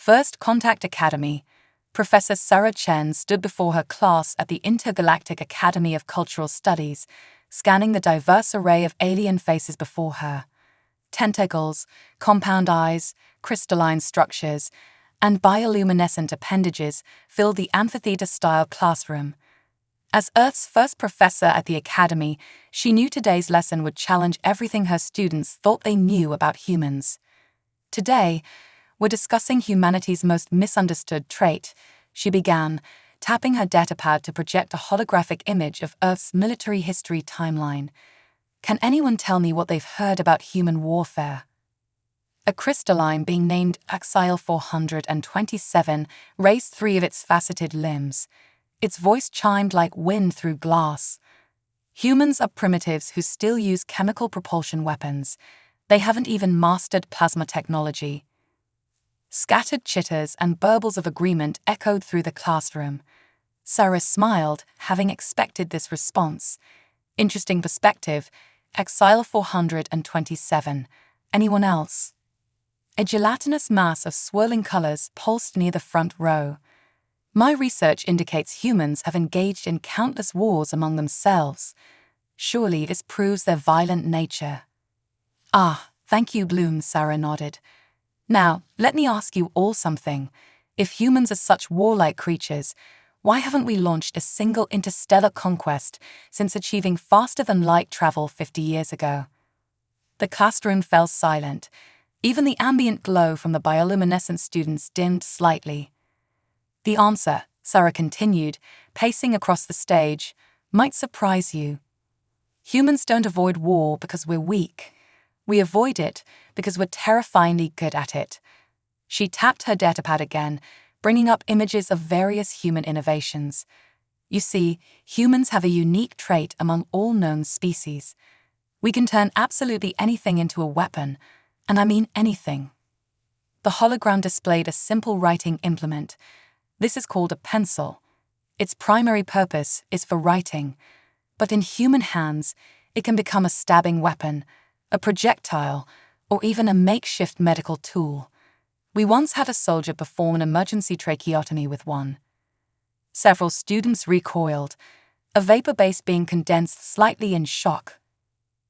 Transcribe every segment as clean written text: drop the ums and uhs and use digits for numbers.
First Contact Academy, Professor Sarah Chen stood before her class at the Intergalactic Academy of Cultural Studies, scanning the diverse array of alien faces before her. Tentacles, compound eyes, crystalline structures, and bioluminescent appendages filled the amphitheater-style classroom. As Earth's first professor at the Academy, she knew today's lesson would challenge everything her students thought they knew about humans. Today, we're discussing humanity's most misunderstood trait, she began, tapping her datapad to project a holographic image of Earth's military history timeline. Can anyone tell me what they've heard about human warfare? A crystalline being named HFY 427 raised three of its faceted limbs. Its voice chimed like wind through glass. Humans are primitives who still use chemical propulsion weapons. They haven't even mastered plasma technology. Scattered chitters and burbles of agreement echoed through the classroom. Sarah smiled, having expected this response. Interesting perspective. HFY 427. Anyone else? A gelatinous mass of swirling colors pulsed near the front row. My research indicates humans have engaged in countless wars among themselves. Surely this proves their violent nature. Ah, thank you, Bloom, Sarah nodded. Now, let me ask you all something. If humans are such warlike creatures, why haven't we launched a single interstellar conquest since achieving faster-than-light travel 50 years ago? The classroom fell silent. Even the ambient glow from the bioluminescent students dimmed slightly. The answer, Sarah continued, pacing across the stage, might surprise you. Humans don't avoid war because we're weak. We avoid it because we're terrifyingly good at it. She tapped her datapad again, bringing up images of various human innovations. You see, humans have a unique trait among all known species. We can turn absolutely anything into a weapon, and I mean anything. The hologram displayed a simple writing implement. This is called a pencil. Its primary purpose is for writing, but in human hands, it can become a stabbing weapon, a projectile, or even a makeshift medical tool. We once had a soldier perform an emergency tracheotomy with one. Several students recoiled, a vapor base being condensed slightly in shock.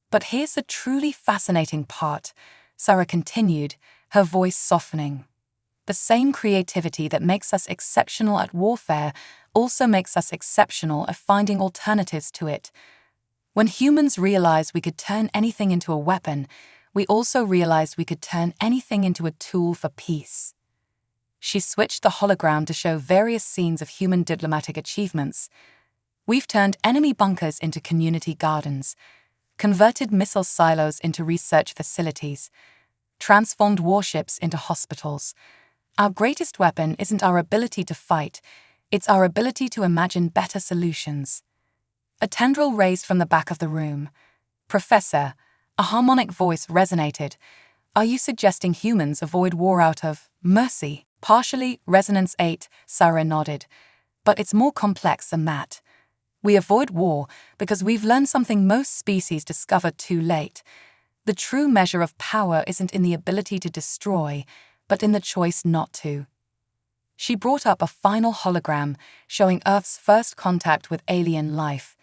But here's the truly fascinating part, Sarah continued, her voice softening. The same creativity that makes us exceptional at warfare also makes us exceptional at finding alternatives to it. When humans realized we could turn anything into a weapon, we also realized we could turn anything into a tool for peace. She switched the hologram to show various scenes of human diplomatic achievements. We've turned enemy bunkers into community gardens, converted missile silos into research facilities, transformed warships into hospitals. Our greatest weapon isn't our ability to fight, it's our ability to imagine better solutions. A tendril raised from the back of the room. Professor, a harmonic voice resonated. Are you suggesting humans avoid war out of mercy? Partially, Resonance 8, Sarah nodded. But it's more complex than that. We avoid war because we've learned something most species discover too late. The true measure of power isn't in the ability to destroy, but in the choice not to. She brought up a final hologram showing Earth's first contact with alien life.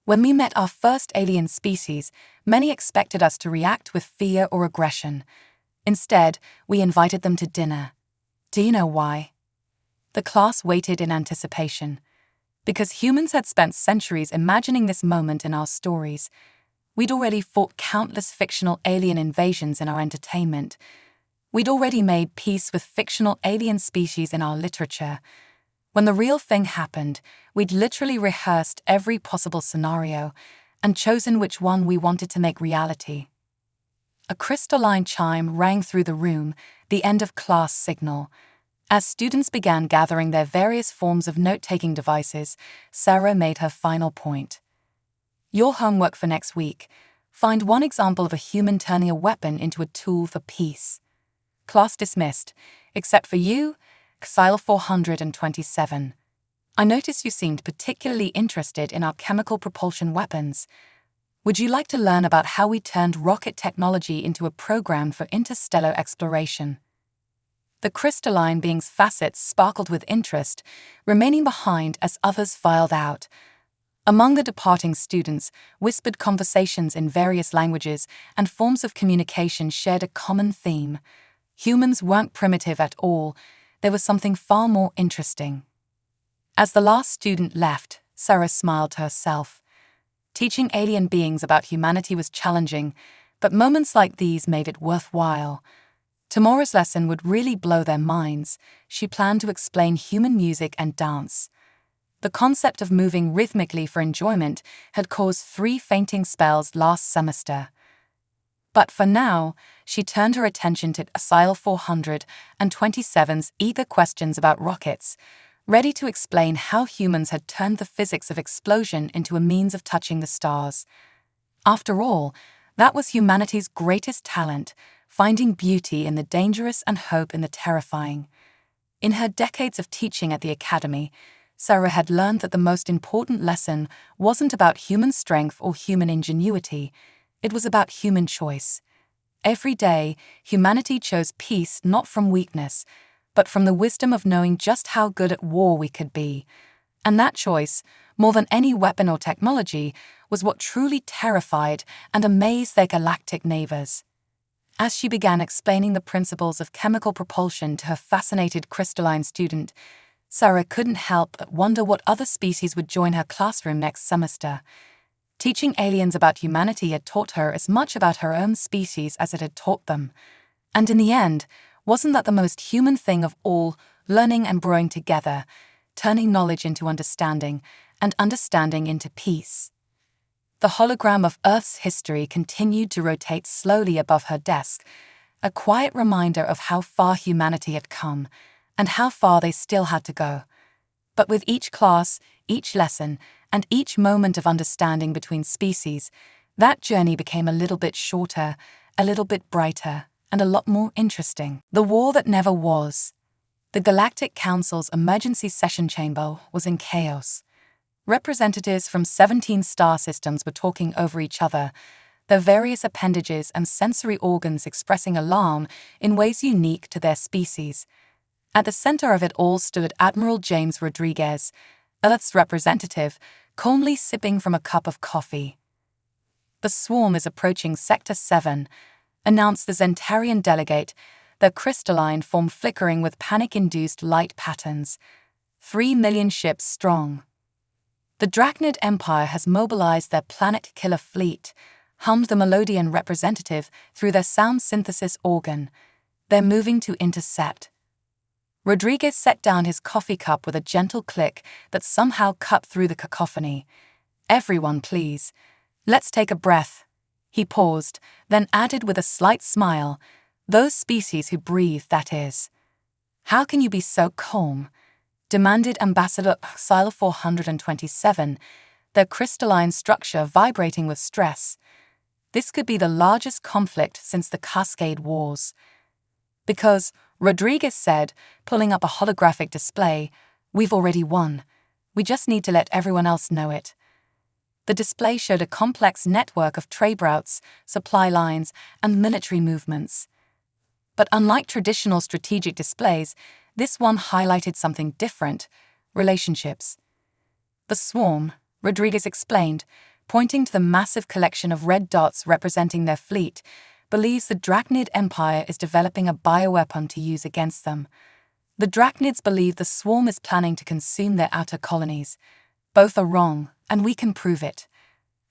When we met our first alien species, many expected us to react with fear or aggression. Instead, we invited them to dinner. Do you know why? The class waited in anticipation. Because humans had spent centuries imagining this moment in our stories. We'd already fought countless fictional alien invasions in our entertainment. We'd already made peace with fictional alien species in our literature. When the real thing happened, we'd literally rehearsed every possible scenario and chosen which one we wanted to make reality. A crystalline chime rang through the room, the end of class signal. As students began gathering their various forms of note-taking devices, Sarah made her final point. Your homework for next week: find one example of a human turning a weapon into a tool for peace. Class dismissed, except for you, HFY 427. I noticed you seemed particularly interested in our chemical propulsion weapons. Would you like to learn about how we turned rocket technology into a program for interstellar exploration? The crystalline being's facets sparkled with interest, remaining behind as others filed out. Among the departing students, whispered conversations in various languages and forms of communication shared a common theme. Humans weren't primitive at all. There was something far more interesting. As the last student left, Sarah smiled to herself. Teaching alien beings about humanity was challenging, but moments like these made it worthwhile. Tomorrow's lesson would really blow their minds. She planned to explain human music and dance. The concept of moving rhythmically for enjoyment had caused 3 fainting spells last semester. But for now, she turned her attention to HFY 427's eager questions about rockets, ready to explain how humans had turned the physics of explosion into a means of touching the stars. After all, that was humanity's greatest talent, finding beauty in the dangerous and hope in the terrifying. In her decades of teaching at the academy, Sarah had learned that the most important lesson wasn't about human strength or human ingenuity. It was about human choice. Every day, humanity chose peace not from weakness, but from the wisdom of knowing just how good at war we could be. And that choice, more than any weapon or technology, was what truly terrified and amazed their galactic neighbors. As she began explaining the principles of chemical propulsion to her fascinated crystalline student, Sarah couldn't help but wonder what other species would join her classroom next semester. Teaching aliens about humanity had taught her as much about her own species as it had taught them. And in the end, wasn't that the most human thing of all, learning and growing together, turning knowledge into understanding, and understanding into peace? The hologram of Earth's history continued to rotate slowly above her desk, a quiet reminder of how far humanity had come, and how far they still had to go. But with each class, each lesson, and each moment of understanding between species, that journey became a little bit shorter, a little bit brighter, and a lot more interesting. The war that never was. The Galactic Council's emergency session chamber was in chaos. Representatives from 17 star systems were talking over each other, their various appendages and sensory organs expressing alarm in ways unique to their species. At the center of it all stood Admiral James Rodriguez, Earth's representative, calmly sipping from a cup of coffee. "The swarm is approaching Sector 7, announced the Zentarian delegate, their crystalline form flickering with panic-induced light patterns. 3 million ships strong. The Drachnid Empire has mobilized their planet-killer fleet," hummed the Melodian representative through their sound synthesis organ. "They're moving to intercept." Rodriguez set down his coffee cup with a gentle click that somehow cut through the cacophony. "Everyone, please. Let's take a breath." He paused, then added with a slight smile, "Those species who breathe, that is." "How can you be so calm?" demanded Ambassador HFY 427, their crystalline structure vibrating with stress. "This could be the largest conflict since the Cascade Wars." "Because," Rodriguez said, pulling up a holographic display, "we've already won. We just need to let everyone else know it." The display showed a complex network of trade routes, supply lines, and military movements. But unlike traditional strategic displays, this one highlighted something different: relationships. "The swarm," Rodriguez explained, pointing to the massive collection of red dots representing their fleet, believes the Drachnid Empire is developing a bioweapon to use against them. The Drachnids believe the swarm is planning to consume their outer colonies. Both are wrong, and we can prove it.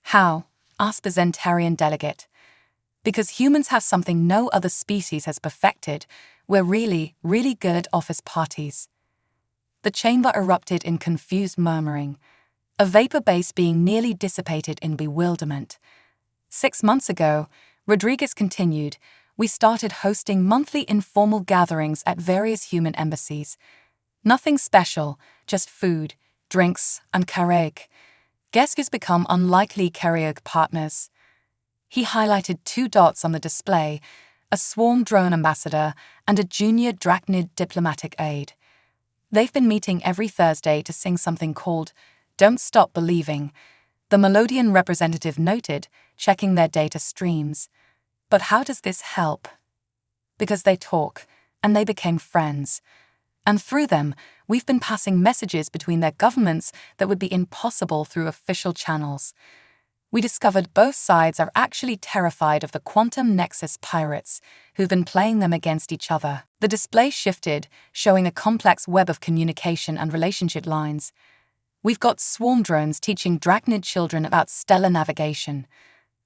"How?" asked the Zentarian delegate. "Because humans have something no other species has perfected. We're really, really good at office parties." The chamber erupted in confused murmuring, a vapor base being nearly dissipated in bewilderment. 6 months ago, Rodriguez continued, "we started hosting monthly informal gatherings at various human embassies. Nothing special, just food, drinks, and karaoke. Guess who's become unlikely karaoke partners?" He highlighted 2 dots on the display, a swarm drone ambassador and a junior Drachnid diplomatic aide. "They've been meeting every Thursday to sing something called Don't Stop Believing," the Melodian representative noted, checking their data streams. "But how does this help?" "Because they talk. and they became friends. And through them, we've been passing messages between their governments that would be impossible through official channels. We discovered both sides are actually terrified of the quantum nexus pirates, who've been playing them against each other. The display shifted, showing a complex web of communication and relationship lines. We've got swarm drones teaching Drachnid children about stellar navigation.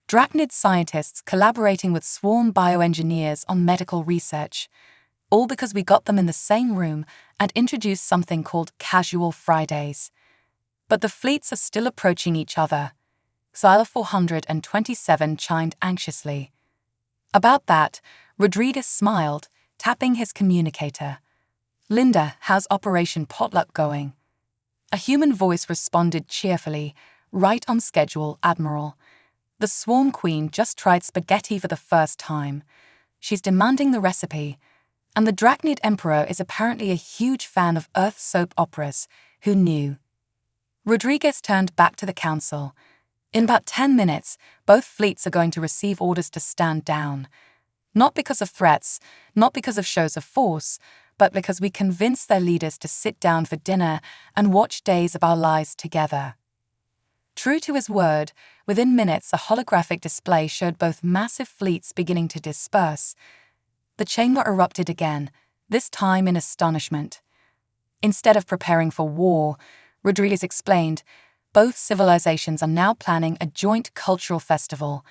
Drachnid scientists collaborating with swarm bioengineers on medical research. All because we got them in the same room and introduced something called Casual Fridays. But the fleets are still approaching each other. Xyla 427 chimed anxiously. About that, Rodriguez smiled, tapping his communicator. "Linda, how's Operation Potluck going?" A human voice responded cheerfully, "Right on schedule, Admiral. The Swarm Queen just tried spaghetti for the first time. She's demanding the recipe. And the Drachnid Emperor is apparently a huge fan of Earth soap operas. Who knew?" Rodriguez turned back to the council. "In about 10 minutes, both fleets are going to receive orders to stand down. Not because of threats, not because of shows of force, but because we convinced their leaders to sit down for dinner and watch Days of Our Lives together." True to his word, within minutes a holographic display showed both massive fleets beginning to disperse. The chamber erupted again, this time in astonishment. Instead of preparing for war, Rodriguez explained, both civilizations are now planning a joint cultural festival.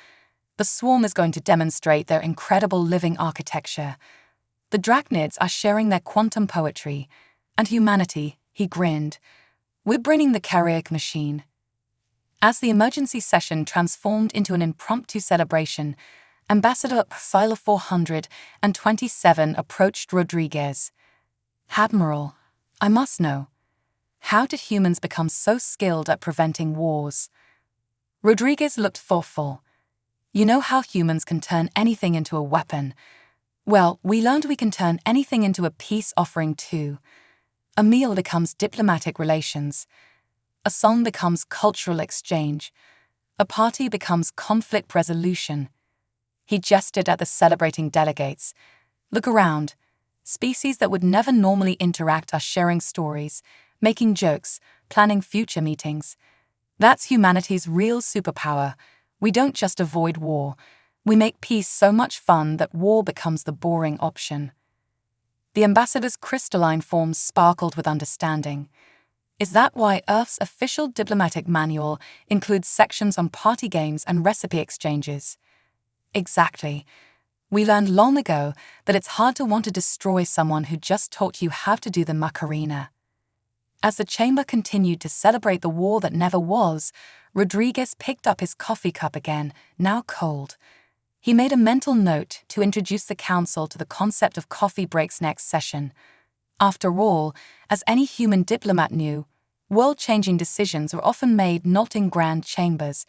The swarm is going to demonstrate their incredible living architecture. The Drachnids are sharing their quantum poetry. And humanity, he grinned. We're bringing the karaoke machine. As the emergency session transformed into an impromptu celebration, Ambassador Xyla 427 approached Rodriguez. "Admiral, I must know. How did humans become so skilled at preventing wars?" Rodriguez looked thoughtful. "You know how humans can turn anything into a weapon? Well, we learned we can turn anything into a peace offering too. A meal becomes diplomatic relations. A song becomes cultural exchange. A party becomes conflict resolution." He gestured at the celebrating delegates. "Look around. Species that would never normally interact are sharing stories, making jokes, planning future meetings. That's humanity's real superpower. We don't just avoid war. We make peace so much fun that war becomes the boring option." The ambassador's crystalline form sparkled with understanding. "Is that why Earth's official diplomatic manual includes sections on party games and recipe exchanges?" "Exactly. We learned long ago that it's hard to want to destroy someone who just taught you how to do the Macarena." As the chamber continued to celebrate the war that never was, Rodriguez picked up his coffee cup again, now cold. He made a mental note to introduce the council to the concept of coffee breaks next session. After all, as any human diplomat knew, world-changing decisions were often made not in grand chambers,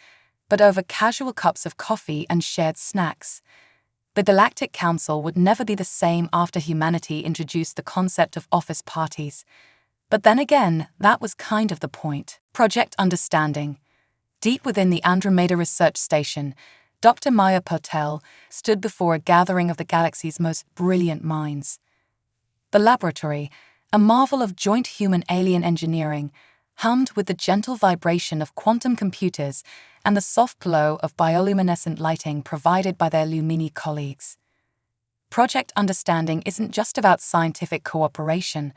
but over casual cups of coffee and shared snacks. The Galactic Council would never be the same after humanity introduced the concept of office parties. But then again, that was kind of the point. Project Understanding. Deep within the Andromeda Research Station, Dr. Maya Patel stood before a gathering of the galaxy's most brilliant minds. The laboratory, a marvel of joint human-alien engineering, hummed with the gentle vibration of quantum computers and the soft glow of bioluminescent lighting provided by their Lumini colleagues. Project Understanding isn't just about scientific cooperation,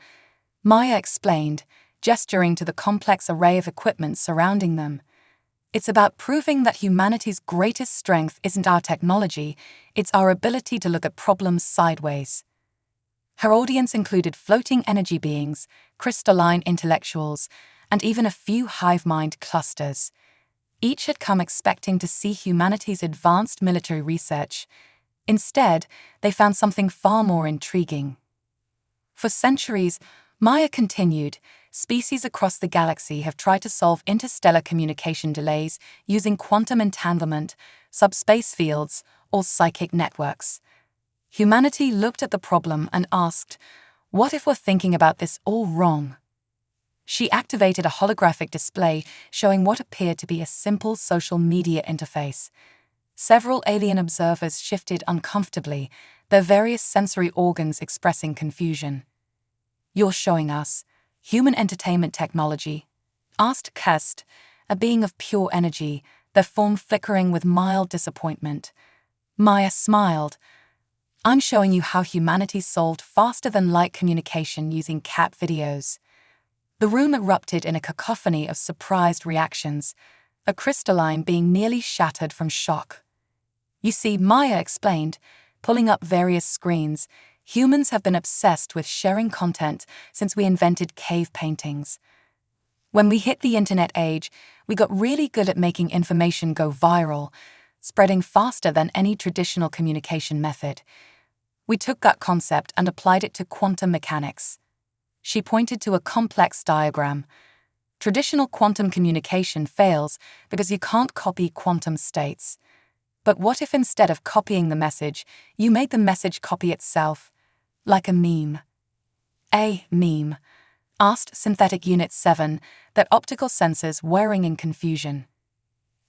Maya explained, gesturing to the complex array of equipment surrounding them. It's about proving that humanity's greatest strength isn't our technology, it's our ability to look at problems sideways. Her audience included floating energy beings, crystalline intellectuals, and even a few hive-mind clusters. Each had come expecting to see humanity's advanced military research. Instead, they found something far more intriguing. For centuries, Maya continued, species across the galaxy have tried to solve interstellar communication delays using quantum entanglement, subspace fields, or psychic networks. Humanity looked at the problem and asked, what if we're thinking about this all wrong? She activated a holographic display showing what appeared to be a simple social media interface. Several alien observers shifted uncomfortably, their various sensory organs expressing confusion. "You're showing us human entertainment technology?" asked Kest, a being of pure energy, their form flickering with mild disappointment. Maya smiled. "I'm showing you how humanity solved faster-than-light communication using cat videos." The room erupted in a cacophony of surprised reactions, a crystalline being nearly shattered from shock. "You see," Maya explained, pulling up various screens, "humans have been obsessed with sharing content since we invented cave paintings. When we hit the internet age, we got really good at making information go viral, spreading faster than any traditional communication method. We took that concept and applied it to quantum mechanics." She pointed to a complex diagram. "Traditional quantum communication fails because you can't copy quantum states. But what if instead of copying the message, you made the message copy itself, like a meme?" "A meme?" asked Synthetic Unit 7, their optical sensors whirring in confusion.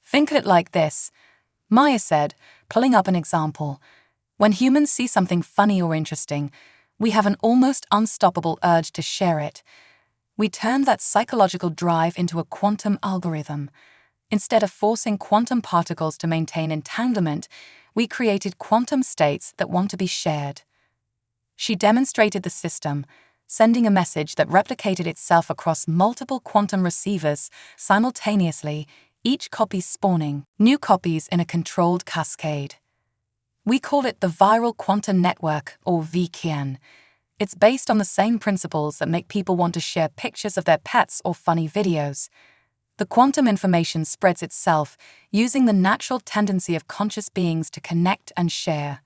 "Think of it like this," Maya said, pulling up an example. "When humans see something funny or interesting, we have an almost unstoppable urge to share it. We turned that psychological drive into a quantum algorithm. Instead of forcing quantum particles to maintain entanglement, we created quantum states that want to be shared." She demonstrated the system, sending a message that replicated itself across multiple quantum receivers simultaneously, each copy spawning new copies in a controlled cascade. "We call it the Viral Quantum Network, or VQN. It's based on the same principles that make people want to share pictures of their pets or funny videos. The quantum information spreads itself using the natural tendency of conscious beings to connect and share."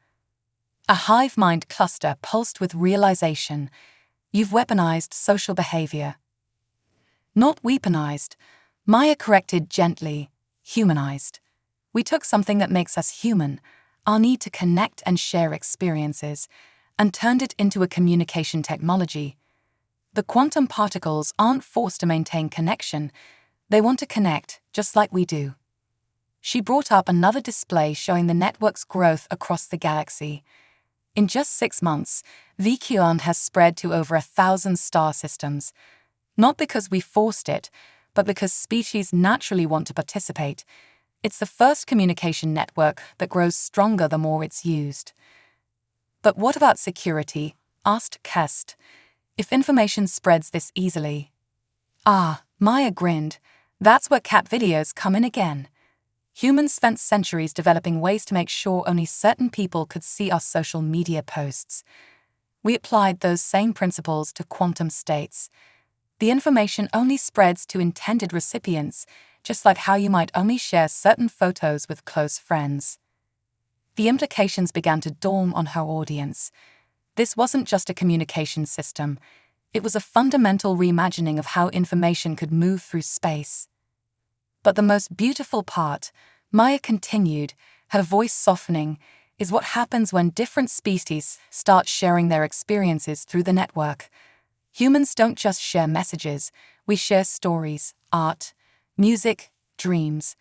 A hive mind cluster pulsed with realization. "You've weaponized social behavior." "Not weaponized," Maya corrected gently, "humanized. We took something that makes us human, our need to connect and share experiences, and turned it into a communication technology. The quantum particles aren't forced to maintain connection, they want to connect just like we do." She brought up another display showing the network's growth across the galaxy. In just 6 months, VQN has spread to over 1,000 star systems. Not because we forced it, but because species naturally want to participate. It's the first communication network that grows stronger the more it's used. "But what about security?" asked Kest. "If information spreads this easily?" "Ah," Maya grinned, "that's where cat videos come in again. Humans spent centuries developing ways to make sure only certain people could see our social media posts. We applied those same principles to quantum states. The information only spreads to intended recipients, just like how you might only share certain photos with close friends." The implications began to dawn on her audience. This wasn't just a communication system, it was a fundamental reimagining of how information could move through space. "But the most beautiful part," Maya continued, her voice softening, "is what happens when different species start sharing their experiences through the network. Humans don't just share messages, we share stories, art, music, dreams.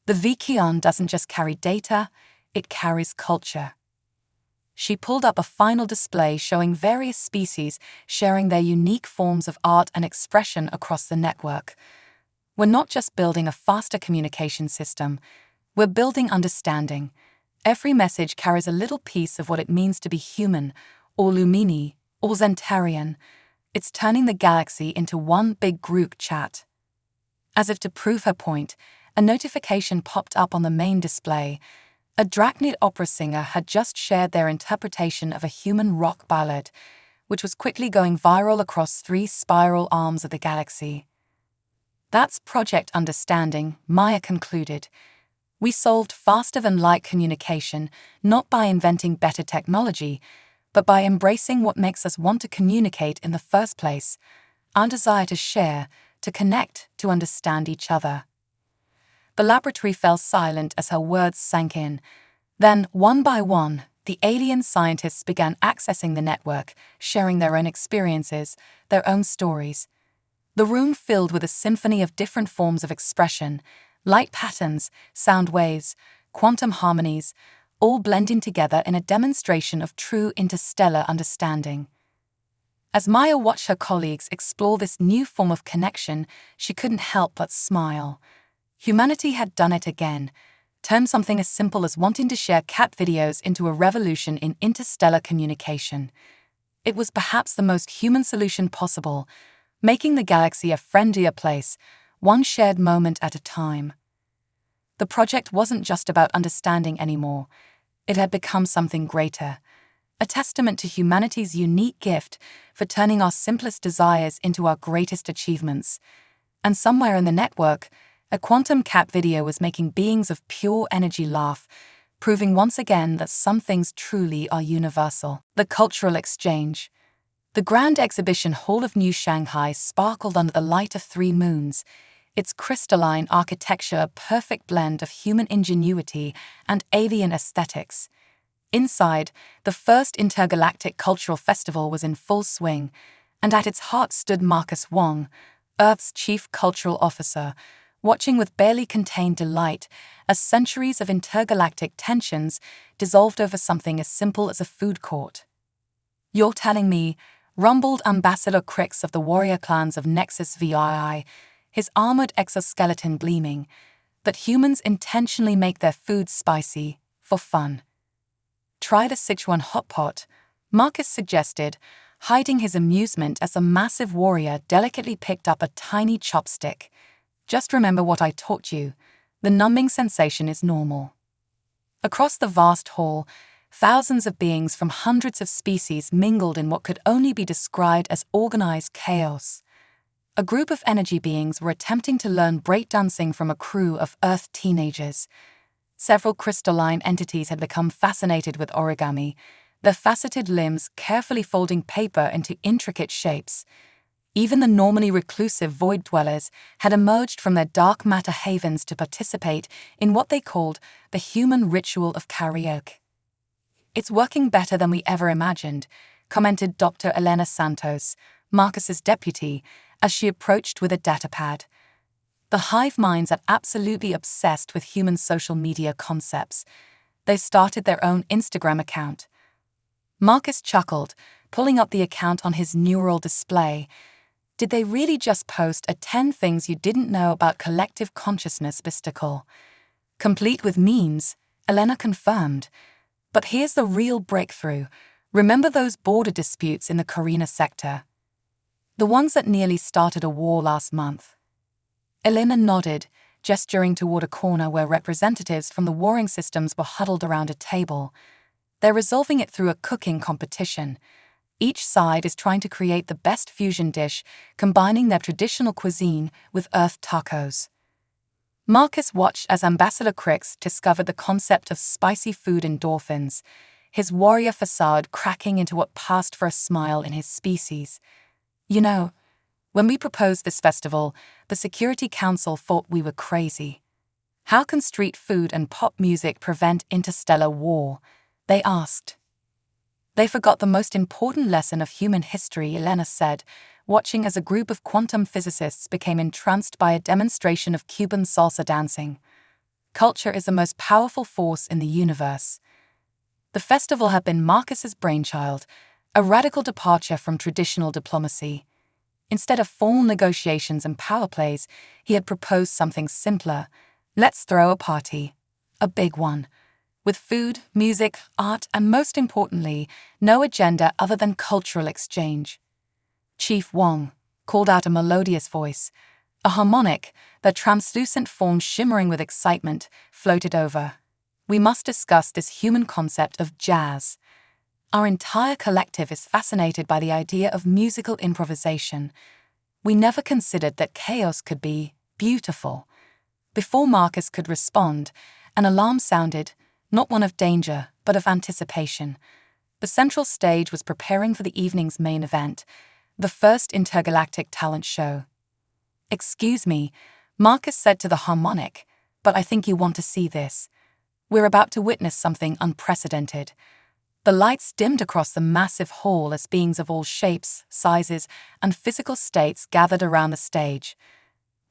The VQN doesn't just carry data, it carries culture." She pulled up a final display showing various species sharing their unique forms of art and expression across the network. "We're not just building a faster communication system, we're building understanding. Every message carries a little piece of what it means to be human, or Lumini, or Zentarian. It's turning the galaxy into one big group chat." As if to prove her point, a notification popped up on the main display. A Drachnid opera singer had just shared their interpretation of a human rock ballad, which was quickly going viral across 3 spiral arms of the galaxy. "That's Project Understanding," Maya concluded. "We solved faster-than-light communication not by inventing better technology, but by embracing what makes us want to communicate in the first place, our desire to share, to connect, to understand each other." The laboratory fell silent as her words sank in. Then, one by one, the alien scientists began accessing the network, sharing their own experiences, their own stories. The room filled with a symphony of different forms of expression, light patterns, sound waves, quantum harmonies, all blending together in a demonstration of true interstellar understanding. As Maya watched her colleagues explore this new form of connection, she couldn't help but smile. Humanity had done it again, turned something as simple as wanting to share cat videos into a revolution in interstellar communication. It was perhaps the most human solution possible, making the galaxy a friendlier place, one shared moment at a time. The project wasn't just about understanding anymore. It had become something greater, a testament to humanity's unique gift for turning our simplest desires into our greatest achievements. And somewhere in the network, a quantum cat video was making beings of pure energy laugh, proving once again that some things truly are universal. The cultural exchange. The Grand Exhibition Hall of New Shanghai sparkled under the light of 3 moons, its crystalline architecture a perfect blend of human ingenuity and alien aesthetics. Inside, the first intergalactic cultural festival was in full swing, and at its heart stood Marcus Wong, Earth's chief cultural officer, watching with barely contained delight as centuries of intergalactic tensions dissolved over something as simple as a food court. "You're telling me," rumbled Ambassador Crix of the warrior clans of Nexus VII, his armored exoskeleton gleaming, "that humans intentionally make their food spicy for fun." "Try the Sichuan hot pot," Marcus suggested, hiding his amusement as the massive warrior delicately picked up a tiny chopstick. "Just remember what I taught you. The numbing sensation is normal." Across the vast hall, thousands of beings from hundreds of species mingled in what could only be described as organized chaos. A group of energy beings were attempting to learn breakdancing from a crew of Earth teenagers. Several crystalline entities had become fascinated with origami, their faceted limbs carefully folding paper into intricate shapes. Even the normally reclusive void dwellers had emerged from their dark matter havens to participate in what they called the human ritual of karaoke. "It's working better than we ever imagined," commented Dr. Elena Santos, Marcus's deputy, as she approached with a datapad. The hive minds are absolutely obsessed with human social media concepts. They started their own Instagram account. Marcus chuckled, pulling up the account on his neural display. Did they really just post a 10 things you didn't know about collective consciousness bisticle? Complete with memes, Elena confirmed. But here's the real breakthrough. Remember those border disputes in the Carina sector? The ones that nearly started a war last month? Elena nodded, gesturing toward a corner where representatives from the warring systems were huddled around a table. They're resolving it through a cooking competition. Each side is trying to create the best fusion dish, combining their traditional cuisine with Earth tacos. Marcus watched as Ambassador Crix discovered the concept of spicy food endorphins, his warrior facade cracking into what passed for a smile in his species. "You know, when we proposed this festival, the Security Council thought we were crazy. How can street food and pop music prevent interstellar war?" they asked. "They forgot the most important lesson of human history," Elena said, watching as a group of quantum physicists became entranced by a demonstration of Cuban salsa dancing. "Culture is the most powerful force in the universe." The festival had been Marcus's brainchild, a radical departure from traditional diplomacy. Instead of formal negotiations and power plays, he had proposed something simpler. Let's throw a party. A big one. With food, music, art, and most importantly, no agenda other than cultural exchange. Chief Wong called out a melodious voice. A harmonic, their translucent form shimmering with excitement, floated over. "We must discuss this human concept of jazz. Our entire collective is fascinated by the idea of musical improvisation. We never considered that chaos could be beautiful." Before Marcus could respond, an alarm sounded, not one of danger, but of anticipation. The central stage was preparing for the evening's main event, the first intergalactic talent show. "Excuse me," Marcus said to the harmonic, "but I think you want to see this. We're about to witness something unprecedented." The lights dimmed across the massive hall as beings of all shapes, sizes, and physical states gathered around the stage.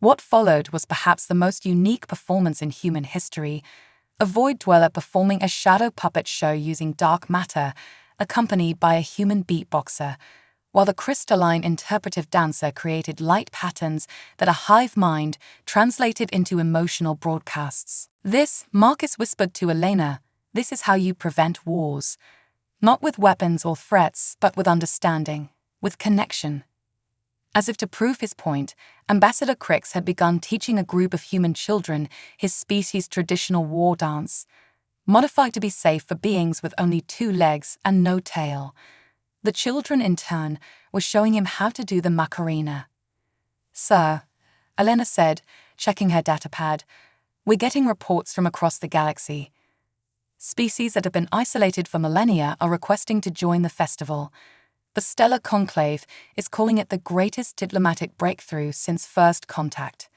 What followed was perhaps the most unique performance in human history, a void dweller performing a shadow puppet show using dark matter, accompanied by a human beatboxer, while the crystalline interpretive dancer created light patterns that a hive mind translated into emotional broadcasts. This, Marcus whispered to Elena, this is how you prevent wars. Not with weapons or threats, but with understanding, with connection. As if to prove his point, Ambassador Crix had begun teaching a group of human children his species' traditional war dance, modified to be safe for beings with only 2 legs and no tail. The children, in turn, were showing him how to do the Macarena. "Sir," Elena said, checking her datapad, "we're getting reports from across the galaxy. Species that have been isolated for millennia are requesting to join the festival. The Stellar Conclave is calling it the greatest diplomatic breakthrough since first contact."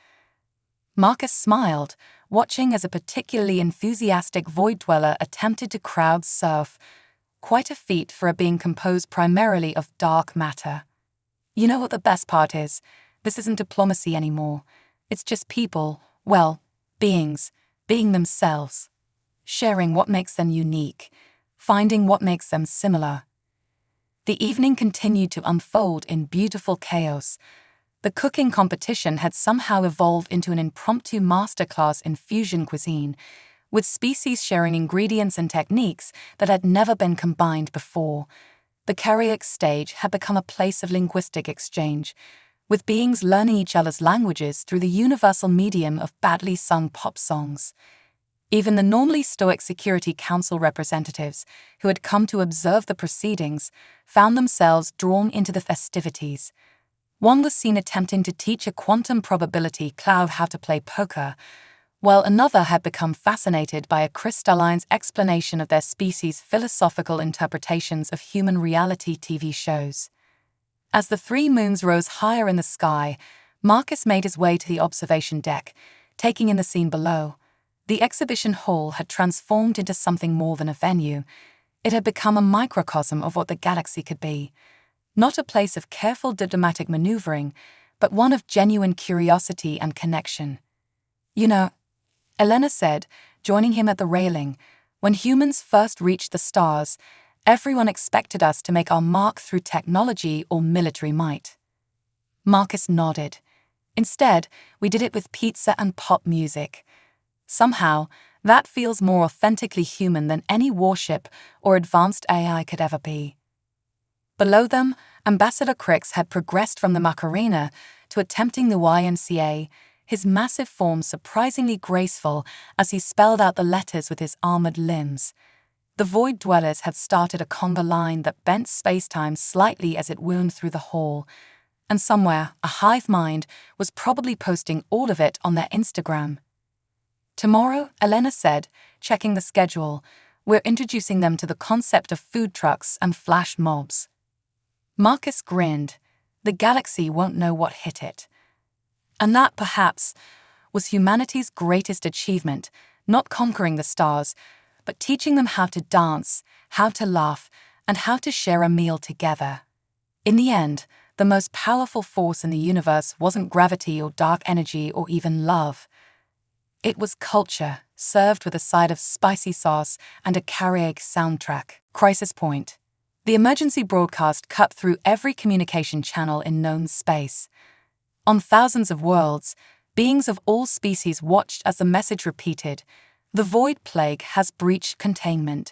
Marcus smiled, watching as a particularly enthusiastic void dweller attempted to crowd surf, quite a feat for a being composed primarily of dark matter. "You know what the best part is? This isn't diplomacy anymore. It's just people, well, beings, being themselves, sharing what makes them unique, finding what makes them similar." The evening continued to unfold in beautiful chaos. The cooking competition had somehow evolved into an impromptu masterclass in fusion cuisine, with species sharing ingredients and techniques that had never been combined before. The karaoke stage had become a place of linguistic exchange, with beings learning each other's languages through the universal medium of badly sung pop songs. Even the normally stoic Security Council representatives, who had come to observe the proceedings, found themselves drawn into the festivities. One was seen attempting to teach a quantum probability cloud how to play poker, while another had become fascinated by a crystalline's explanation of their species' philosophical interpretations of human reality TV shows. As the 3 moons rose higher in the sky, Marcus made his way to the observation deck, taking in the scene below. The exhibition hall had transformed into something more than a venue. It had become a microcosm of what the galaxy could be. Not a place of careful diplomatic maneuvering, but one of genuine curiosity and connection. "You know," Elena said, joining him at the railing, "when humans first reached the stars, everyone expected us to make our mark through technology or military might." Marcus nodded. "Instead, we did it with pizza and pop music. Somehow, that feels more authentically human than any warship or advanced AI could ever be." Below them, Ambassador Crix had progressed from the Macarena to attempting the YMCA, his massive form surprisingly graceful as he spelled out the letters with his armored limbs. The void dwellers had started a conga line that bent spacetime slightly as it wound through the hall, and somewhere a hive mind was probably posting all of it on their Instagram. "Tomorrow," Elena said, checking the schedule, "we're introducing them to the concept of food trucks and flash mobs." Marcus grinned. The galaxy won't know what hit it. And that, perhaps, was humanity's greatest achievement, not conquering the stars, but teaching them how to dance, how to laugh, and how to share a meal together. In the end, the most powerful force in the universe wasn't gravity or dark energy or even love. It was culture, served with a side of spicy sauce and a karaoke soundtrack. Crisis point. The emergency broadcast cut through every communication channel in known space. On thousands of worlds, beings of all species watched as the message repeated, "The void plague has breached containment.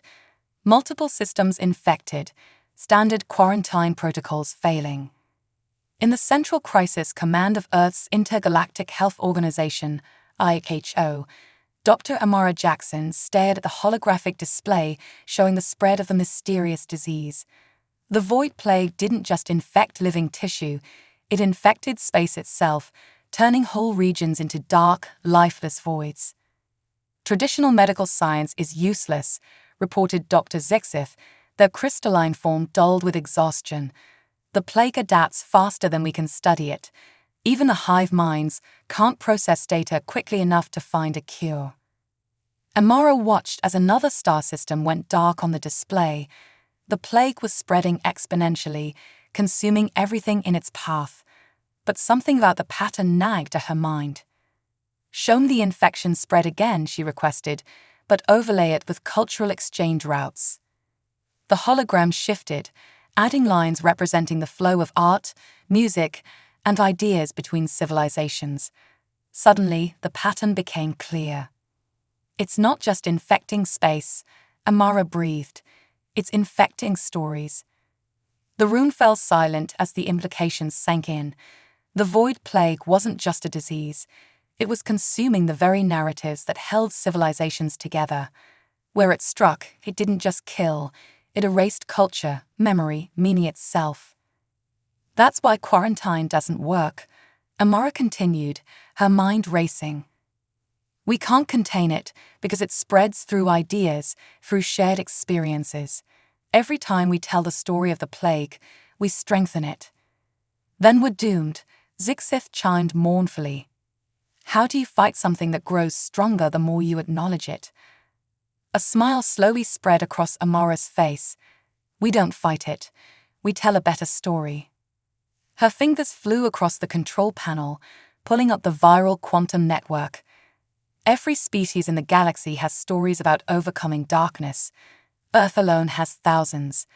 Multiple systems infected. Standard quarantine protocols failing." In the Central Crisis Command of Earth's Intergalactic Health Organization, IHO, Dr. Amara Jackson stared at the holographic display showing the spread of the mysterious disease. The void plague didn't just infect living tissue, it infected space itself, turning whole regions into dark, lifeless voids. "Traditional medical science is useless," reported Dr. Zixith, their crystalline form dulled with exhaustion. "The plague adapts faster than we can study it. Even the hive minds can't process data quickly enough to find a cure." Amara watched as another star system went dark on the display. The plague was spreading exponentially, consuming everything in its path. But something about the pattern nagged at her mind. "Show me the infection spread again," she requested, but overlay it with cultural exchange routes. The hologram shifted, adding lines representing the flow of art, music, and ideas between civilizations. Suddenly, the pattern became clear. It's not just infecting space, Amara breathed. It's infecting stories. The room fell silent as the implications sank in. The void plague wasn't just a disease. It was consuming the very narratives that held civilizations together. Where it struck, it didn't just kill. It erased culture, memory, meaning itself. That's why quarantine doesn't work, Amara continued, her mind racing. We can't contain it because it spreads through ideas, through shared experiences. Every time we tell the story of the plague, we strengthen it. Then we're doomed, Zixith chimed mournfully. How do you fight something that grows stronger the more you acknowledge it? A smile slowly spread across Amara's face. We don't fight it. We tell a better story. Her fingers flew across the control panel, pulling up the viral quantum network. Every species in the galaxy has stories about overcoming darkness. Earth alone has thousands.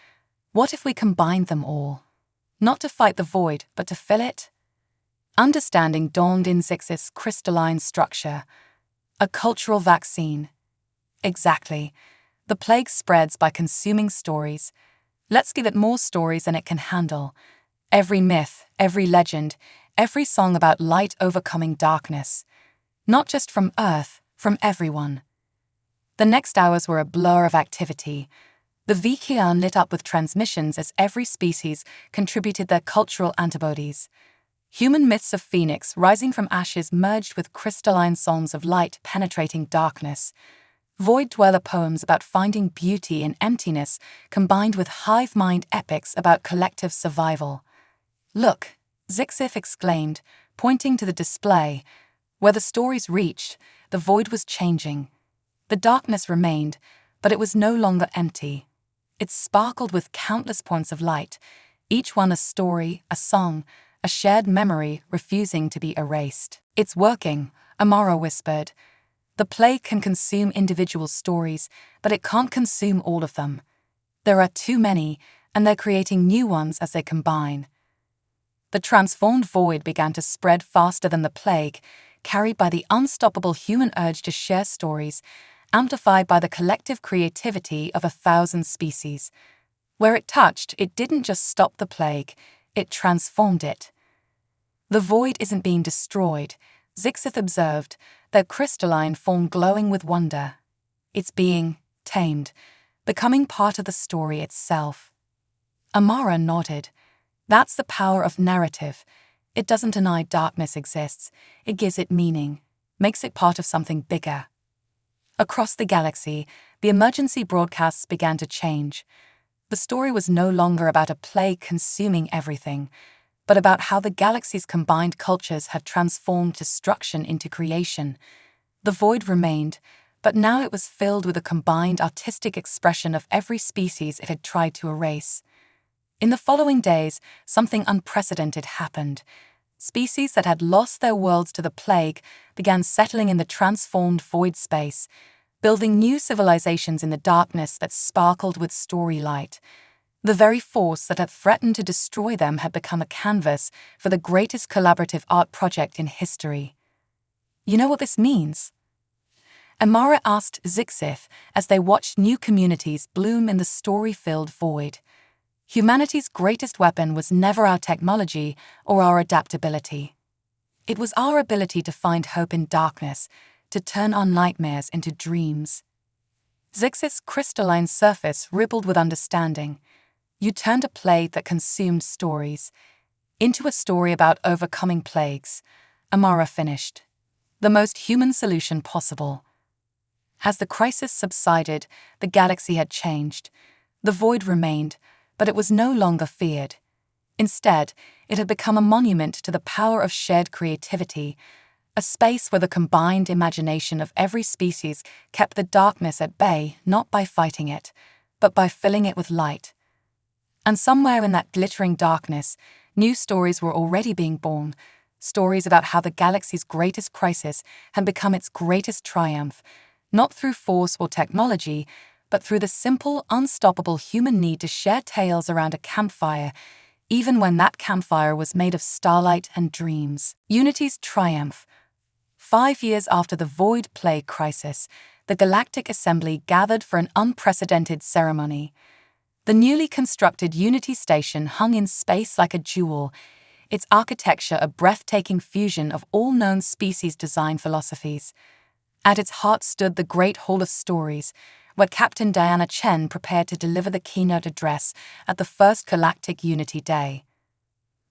What if we combined them all? Not to fight the void, but to fill it? Understanding dawned in Zixith's crystalline structure. A cultural vaccine. Exactly. The plague spreads by consuming stories. Let's give it more stories than it can handle. Every myth, every legend, every song about light overcoming darkness. Not just from Earth, from everyone. The next hours were a blur of activity. The VKR lit up with transmissions as every species contributed their cultural antibodies. Human myths of Phoenix rising from ashes merged with crystalline songs of light penetrating darkness. Void Dweller poems about finding beauty in emptiness combined with hive mind epics about collective survival. Look, Zixith exclaimed, pointing to the display. Where the stories reached, the void was changing. The darkness remained, but it was no longer empty. It sparkled with countless points of light, each one a story, a song, a shared memory refusing to be erased. It's working, Amara whispered. The plague can consume individual stories, but it can't consume all of them. There are too many, and they're creating new ones as they combine. The transformed void began to spread faster than the plague, carried by the unstoppable human urge to share stories, amplified by the collective creativity of 1,000 species. Where it touched, it didn't just stop the plague, it transformed it. The void isn't being destroyed, Zixith observed, their crystalline form glowing with wonder. It's being tamed, becoming part of the story itself. Amara nodded. That's the power of narrative. It doesn't deny darkness exists, it gives it meaning, makes it part of something bigger. Across the galaxy, the emergency broadcasts began to change. The story was no longer about a plague consuming everything, but about how the galaxy's combined cultures had transformed destruction into creation. The void remained, but now it was filled with a combined artistic expression of every species it had tried to erase. In the following days, something unprecedented happened. Species that had lost their worlds to the plague began settling in the transformed void space, building new civilizations in the darkness that sparkled with story light. The very force that had threatened to destroy them had become a canvas for the greatest collaborative art project in history. You know what this means? Amara asked Zixith as they watched new communities bloom in the story-filled void. Humanity's greatest weapon was never our technology or our adaptability. It was our ability to find hope in darkness, to turn our nightmares into dreams. Zixith's crystalline surface rippled with understanding. You turned a plague that consumed stories into a story about overcoming plagues, Amara finished. The most human solution possible. As the crisis subsided, the galaxy had changed. The void remained, but it was no longer feared. Instead, it had become a monument to the power of shared creativity, a space where the combined imagination of every species kept the darkness at bay not by fighting it, but by filling it with light. And somewhere in that glittering darkness, new stories were already being born, stories about how the galaxy's greatest crisis had become its greatest triumph, not through force or technology, but through the simple, unstoppable human need to share tales around a campfire, even when that campfire was made of starlight and dreams. Unity's triumph. 5 years after the Void Plague crisis, the Galactic Assembly gathered for an unprecedented ceremony. The newly constructed Unity Station hung in space like a jewel, its architecture a breathtaking fusion of all known species design philosophies. At its heart stood the Great Hall of Stories, where Captain Diana Chen prepared to deliver the keynote address at the first Galactic Unity Day.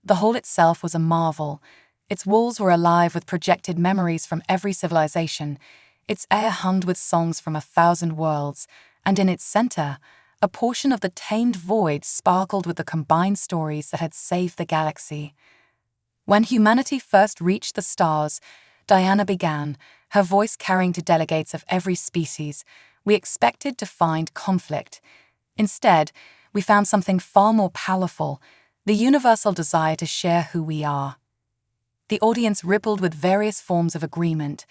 The hall itself was a marvel. Its walls were alive with projected memories from every civilization, its air hummed with songs from 1,000 worlds, and in its center, a portion of the tamed void sparkled with the combined stories that had saved the galaxy. When humanity first reached the stars, Diana began, her voice carrying to delegates of every species. We expected to find conflict. Instead, we found something far more powerful, the universal desire to share who we are. The audience rippled with various forms of agreement.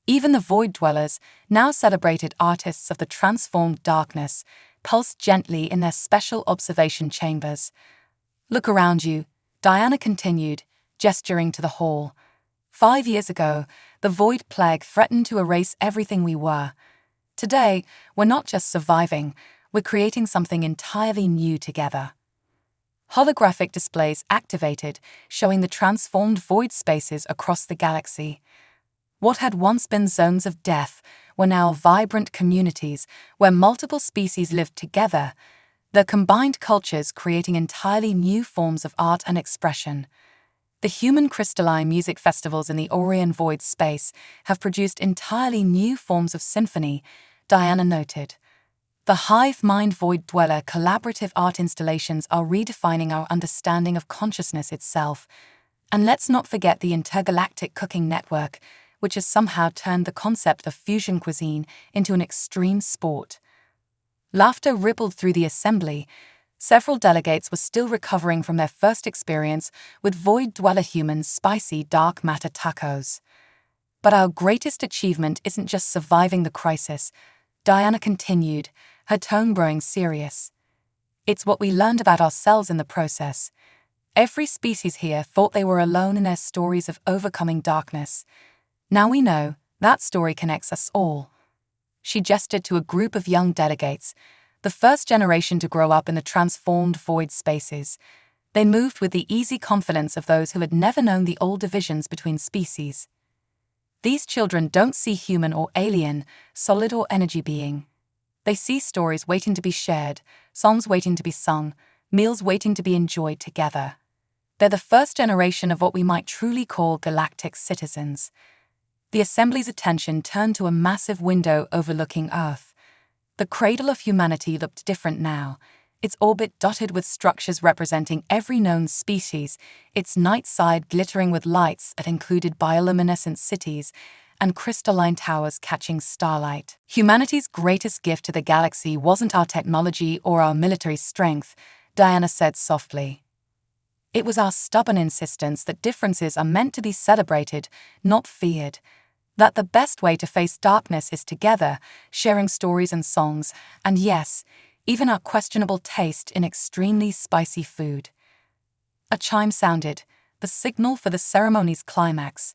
Even the Void Dwellers, now celebrated artists of the transformed darkness, pulsed gently in their special observation chambers. "Look around you," Diana continued, gesturing to the hall. 5 years ago, the Void Plague threatened to erase everything we were. Today, we're not just surviving, we're creating something entirely new together. Holographic displays activated, showing the transformed void spaces across the galaxy. What had once been zones of death were now vibrant communities where multiple species lived together, their combined cultures creating entirely new forms of art and expression. The human crystalline music festivals in the Orion Void space have produced entirely new forms of symphony, Diana noted. The Hive Mind Void Dweller collaborative art installations are redefining our understanding of consciousness itself. And let's not forget the intergalactic cooking network, which has somehow turned the concept of fusion cuisine into an extreme sport. Laughter rippled through the assembly. Several delegates were still recovering from their first experience with Void Dweller humans' spicy dark matter tacos. But our greatest achievement isn't just surviving the crisis, Diana continued, her tone growing serious. It's what we learned about ourselves in the process. Every species here thought they were alone in their stories of overcoming darkness. Now we know that story connects us all. She gestured to a group of young delegates, the first generation to grow up in the transformed void spaces. They moved with the easy confidence of those who had never known the old divisions between species. These children don't see human or alien, solid or energy being. They see stories waiting to be shared, songs waiting to be sung, meals waiting to be enjoyed together. They're the first generation of what we might truly call galactic citizens. The assembly's attention turned to a massive window overlooking Earth. The cradle of humanity looked different now, its orbit dotted with structures representing every known species, its night side glittering with lights that included bioluminescent cities and crystalline towers catching starlight. Humanity's greatest gift to the galaxy wasn't our technology or our military strength, Diana said softly. It was our stubborn insistence that differences are meant to be celebrated, not feared. That the best way to face darkness is together, sharing stories and songs, and yes, even our questionable taste in extremely spicy food. A chime sounded, the signal for the ceremony's climax.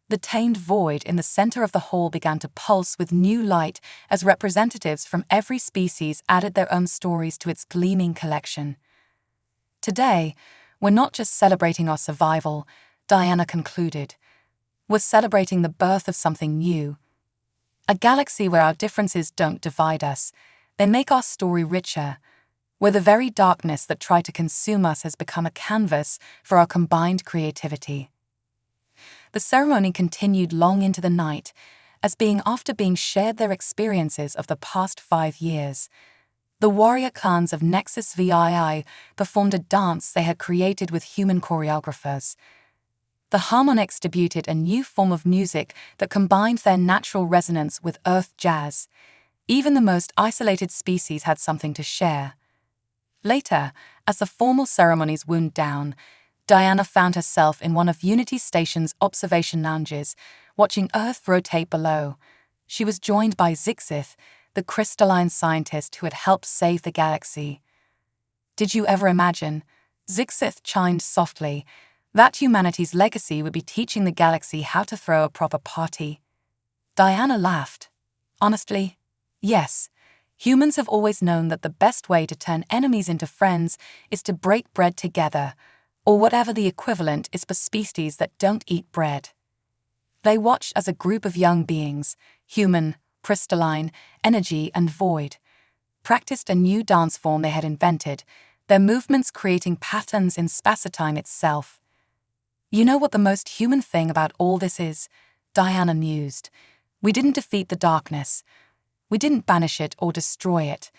The tamed void in the center of the hall began to pulse with new light as representatives from every species added their own stories to its gleaming collection. Today, we're not just celebrating our survival, Diana concluded. We're celebrating the birth of something new. A galaxy where our differences don't divide us. They make our story richer, where the very darkness that tried to consume us has become a canvas for our combined creativity. The ceremony continued long into the night, as after being shared their experiences of the past 5 years. The warrior clans of Nexus VII performed a dance they had created with human choreographers. The harmonics debuted a new form of music that combined their natural resonance with earth jazz. Even the most isolated species had something to share. Later, as the formal ceremonies wound down, Diana found herself in one of Unity Station's observation lounges, watching Earth rotate below. She was joined by Zixith, the crystalline scientist who had helped save the galaxy. "Did you ever imagine," Zixith chimed softly, "that humanity's legacy would be teaching the galaxy how to throw a proper party?" Diana laughed. "Honestly, yes. Humans have always known that the best way to turn enemies into friends is to break bread together, or whatever the equivalent is for species that don't eat bread." They watched as a group of young beings, human, crystalline, energy, and void, practiced a new dance form they had invented, their movements creating patterns in spacetime itself. "You know what the most human thing about all this is?" Diana mused. "We didn't defeat the darkness. We didn't banish it or destroy it.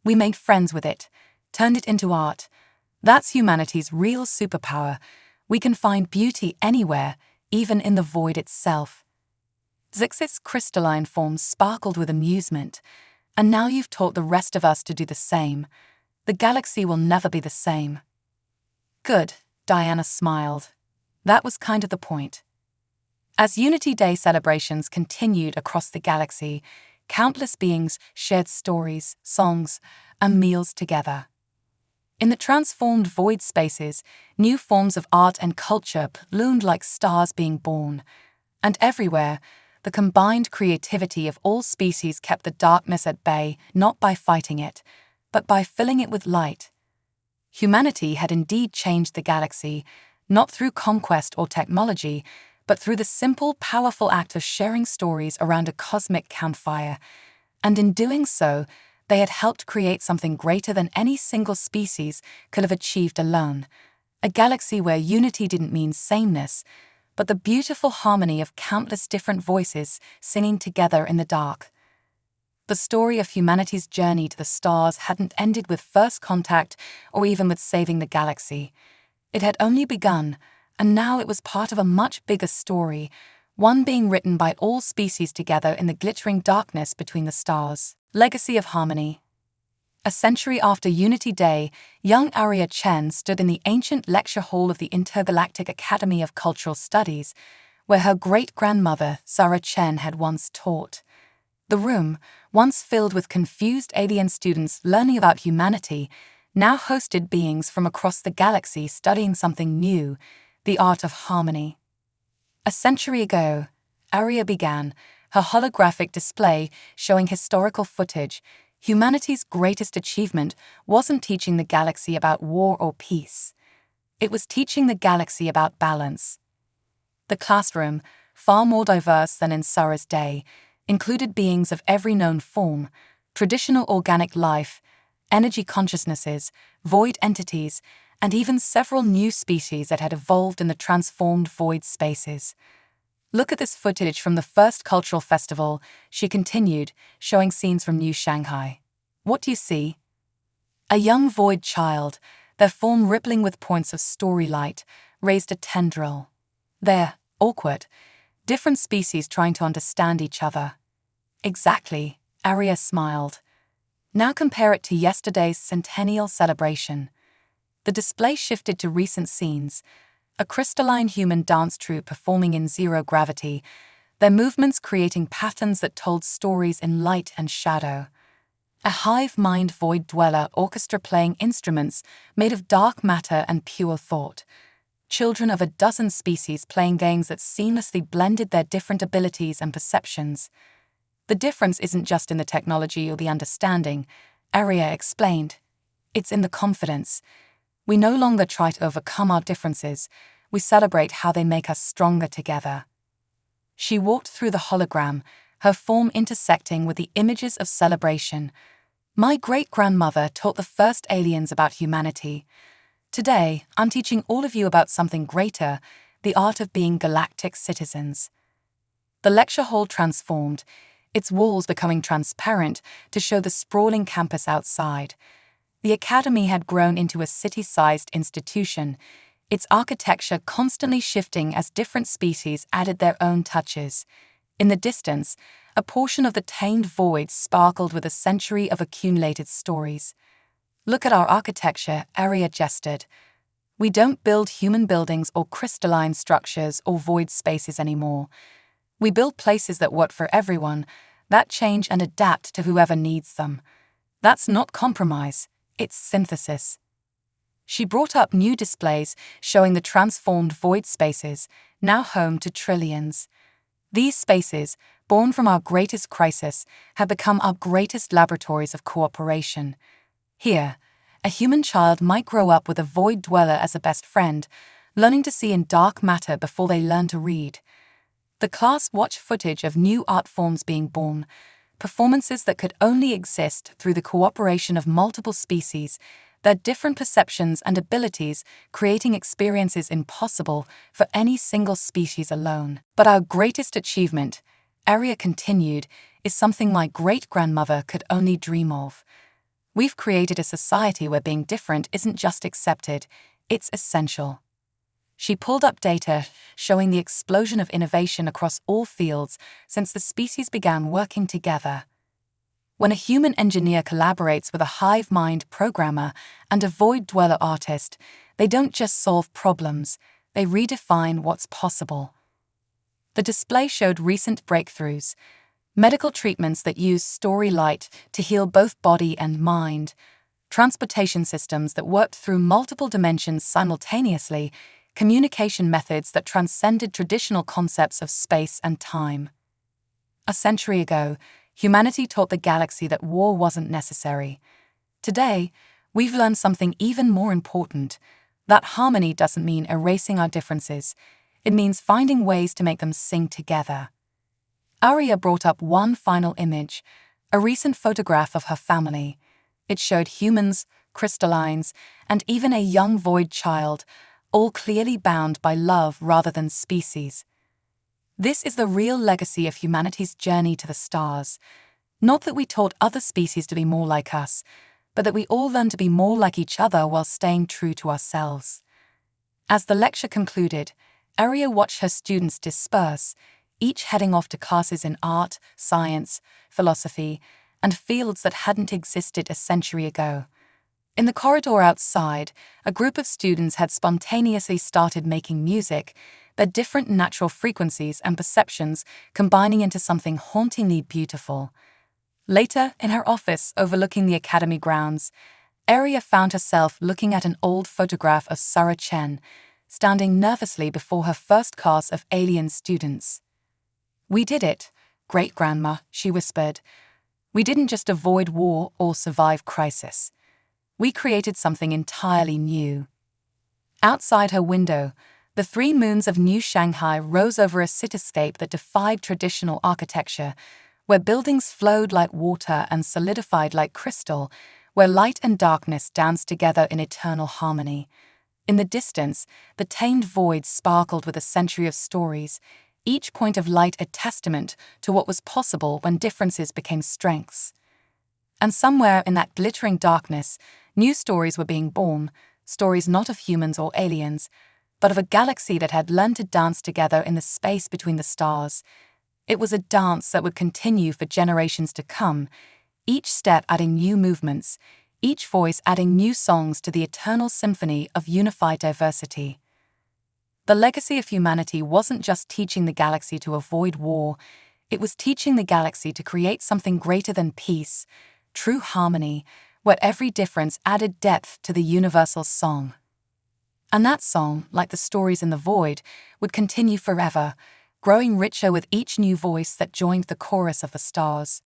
We made friends with it, turned it into art. That's humanity's real superpower. We can find beauty anywhere, even in the void itself." Zixith's crystalline form sparkled with amusement. "And now you've taught the rest of us to do the same. The galaxy will never be the same." "Good," Diana smiled. "That was kind of the point." As Unity Day celebrations continued across the galaxy, countless beings shared stories, songs, and meals together. In the transformed void spaces, new forms of art and culture bloomed like stars being born. And everywhere, the combined creativity of all species kept the darkness at bay, not by fighting it, but by filling it with light. Humanity had indeed changed the galaxy, not through conquest or technology, but through the simple, powerful act of sharing stories around a cosmic campfire. And in doing so, they had helped create something greater than any single species could have achieved alone. A galaxy where unity didn't mean sameness, but the beautiful harmony of countless different voices singing together in the dark. The story of humanity's journey to the stars hadn't ended with first contact or even with saving the galaxy. It had only begun, and now it was part of a much bigger story, one being written by all species together in the glittering darkness between the stars. Legacy of Harmony. A century after Unity Day, young Aria Chen stood in the ancient lecture hall of the Intergalactic Academy of Cultural Studies, where her great-grandmother, Sarah Chen, had once taught. The room, once filled with confused alien students learning about humanity, now hosted beings from across the galaxy studying something new, the art of harmony. A century ago, Aria began, her holographic display showing historical footage. Humanity's greatest achievement wasn't teaching the galaxy about war or peace. It was teaching the galaxy about balance. The classroom, far more diverse than in Sarah's day, included beings of every known form, traditional organic life, energy consciousnesses, void entities, and even several new species that had evolved in the transformed void spaces. "Look at this footage from the first cultural festival," she continued, showing scenes from New Shanghai. "What do you see?" A young void child, their form rippling with points of story light, raised a tendril. "They're awkward. Different species trying to understand each other." "Exactly," Aria smiled. "Now compare it to yesterday's centennial celebration." The display shifted to recent scenes, a crystalline human dance troupe performing in zero gravity, their movements creating patterns that told stories in light and shadow. A hive-mind void dweller orchestra playing instruments made of dark matter and pure thought. Children of a dozen species playing games that seamlessly blended their different abilities and perceptions. "The difference isn't just in the technology or the understanding," Aria explained. "It's in the confidence. We no longer try to overcome our differences, we celebrate how they make us stronger together." She walked through the hologram, her form intersecting with the images of celebration. "My great-grandmother taught the first aliens about humanity. Today, I'm teaching all of you about something greater, the art of being galactic citizens." The lecture hall transformed, its walls becoming transparent to show the sprawling campus outside. The academy had grown into a city-sized institution, its architecture constantly shifting as different species added their own touches. In the distance, a portion of the tamed void sparkled with a century of accumulated stories. "Look at our architecture," Aria gestured. "We don't build human buildings or crystalline structures or void spaces anymore. We build places that work for everyone, that change and adapt to whoever needs them. That's not compromise, it's synthesis. She brought up new displays showing the transformed void spaces, now home to trillions. These spaces, born from our greatest crisis, have become our greatest laboratories of cooperation. Here, a human child might grow up with a void dweller as a best friend, learning to see in dark matter before they learn to read. The class watched footage of new art forms being born, performances that could only exist through the cooperation of multiple species, their different perceptions and abilities creating experiences impossible for any single species alone. But our greatest achievement, Aria continued, is something my great-grandmother could only dream of. We've created a society where being different isn't just accepted, it's essential. She pulled up data showing the explosion of innovation across all fields since the species began working together. When a human engineer collaborates with a hive mind programmer and a void dweller artist, they don't just solve problems, they redefine what's possible. The display showed recent breakthroughs, medical treatments that use story light to heal both body and mind, transportation systems that worked through multiple dimensions simultaneously, communication methods that transcended traditional concepts of space and time. A century ago, humanity taught the galaxy that war wasn't necessary. Today, we've learned something even more important, that harmony doesn't mean erasing our differences. It means finding ways to make them sing together. Aria brought up one final image, a recent photograph of her family. It showed humans, crystallines, and even a young void child, all clearly bound by love rather than species. This is the real legacy of humanity's journey to the stars. Not that we taught other species to be more like us, but that we all learned to be more like each other while staying true to ourselves. As the lecture concluded, Aria watched her students disperse, each heading off to classes in art, science, philosophy, and fields that hadn't existed a century ago. In the corridor outside, a group of students had spontaneously started making music, their different natural frequencies and perceptions combining into something hauntingly beautiful. Later, in her office overlooking the academy grounds, Aria found herself looking at an old photograph of Sarah Chen, standing nervously before her first class of alien students. "We did it, great-grandma," she whispered. "We didn't just avoid war or survive crisis. We created something entirely new." Outside her window, the 3 moons of New Shanghai rose over a cityscape that defied traditional architecture, where buildings flowed like water and solidified like crystal, where light and darkness danced together in eternal harmony. In the distance, the tamed void sparkled with a century of stories, each point of light a testament to what was possible when differences became strengths. And somewhere in that glittering darkness, new stories were being born, stories not of humans or aliens, but of a galaxy that had learned to dance together in the space between the stars. It was a dance that would continue for generations to come, each step adding new movements, each voice adding new songs to the eternal symphony of unified diversity. The legacy of humanity wasn't just teaching the galaxy to avoid war, it was teaching the galaxy to create something greater than peace, true harmony, where every difference added depth to the universal song. And that song, like the stories in the void, would continue forever, growing richer with each new voice that joined the chorus of the stars.